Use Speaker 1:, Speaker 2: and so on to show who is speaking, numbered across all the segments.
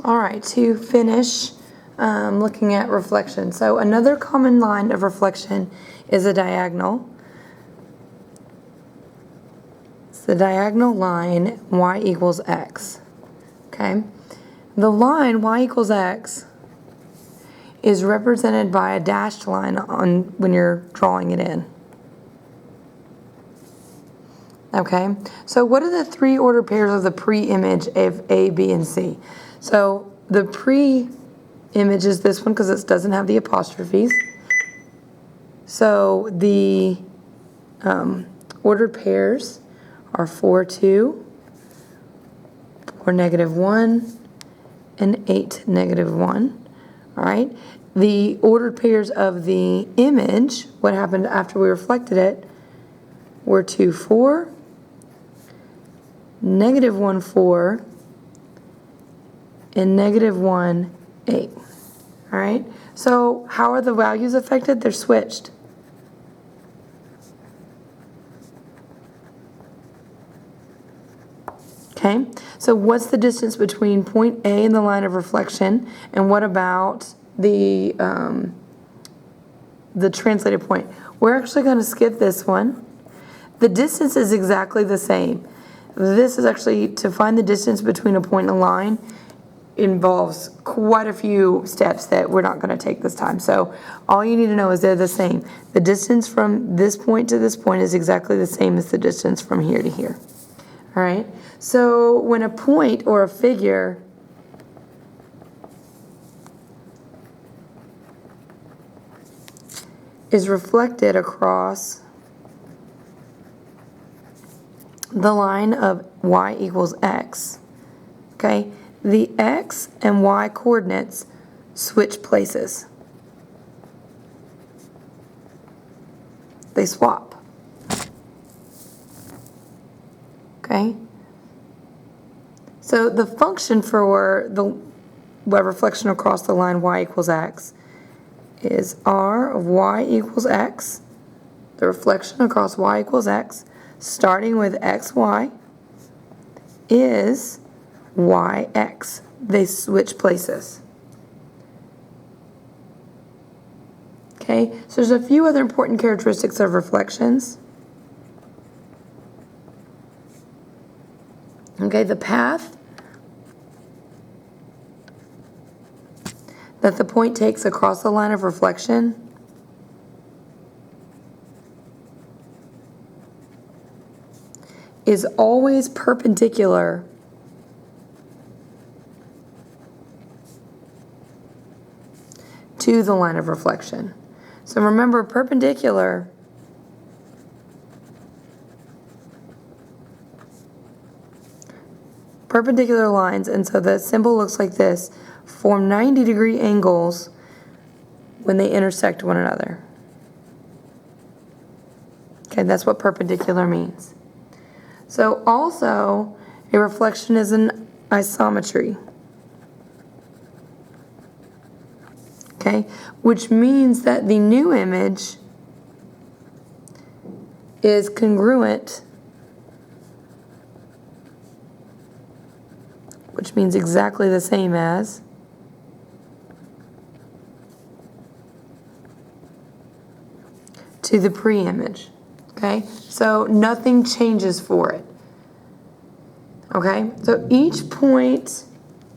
Speaker 1: All right, to finish looking at reflection. So another common line of reflection is a diagonal. It's the diagonal line y equals x. Okay, the line y equals x is represented by a dashed line on when you're drawing it in. Okay, so what are the three ordered pairs of the pre-image of A, B, and C? So the pre-image is this one because it doesn't have the apostrophes. So the ordered pairs are 4, 2, 4, -1, and 8, -1. All right. The ordered pairs of the image, what happened after we reflected it, were 2, 4, -1, 4, and -1, 8. All right. So how are the values affected? They're switched. Okay, so what's the distance between point A and the line of reflection, and what about the translated point? We're actually going to skip this one. The distance is exactly the same. This is actually, to find the distance between a point and a line involves quite a few steps that we're not going to take this time. So all you need to know is they're the same. The distance from this point to this point is exactly the same as the distance from here to here. All right, so when a point or a figure is reflected across the line of y equals x, okay, the x and y coordinates switch places. They swap. Okay, so the function for the reflection across the line y equals x is r of y equals x, the reflection across y equals x, starting with xy, is yx. They switch places. Okay, so there's a few other important characteristics of reflections. Okay, the path that the point takes across the line of reflection is always perpendicular to the line of reflection. So remember, perpendicular lines, and so the symbol looks like this, form 90-degree angles when they intersect one another. Okay, that's what perpendicular means. So also, a reflection is an isometry. Okay, which means that the new image is congruent, which means exactly the same as to the pre-image. Okay, so nothing changes for it. Okay, so each point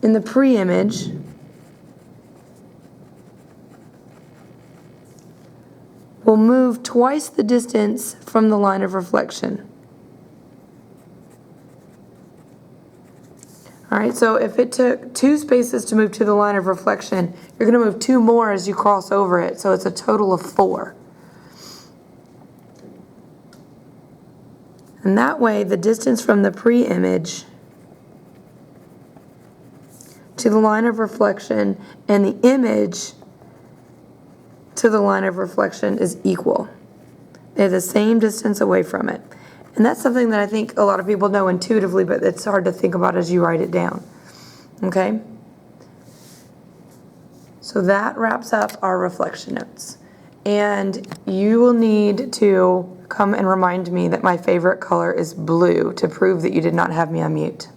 Speaker 1: in the pre-image will move twice the distance from the line of reflection. All right, so if it took 2 spaces to move to the line of reflection, you're going to move 2 more as you cross over it, so it's a total of 4. And that way, the distance from the pre-image to the line of reflection and the image to the line of reflection is equal. They're the same distance away from it. And that's something that I think a lot of people know intuitively, but it's hard to think about as you write it down. Okay? So that wraps up our reflection notes. And you will need to come and remind me that my favorite color is blue to prove that you did not have me on mute.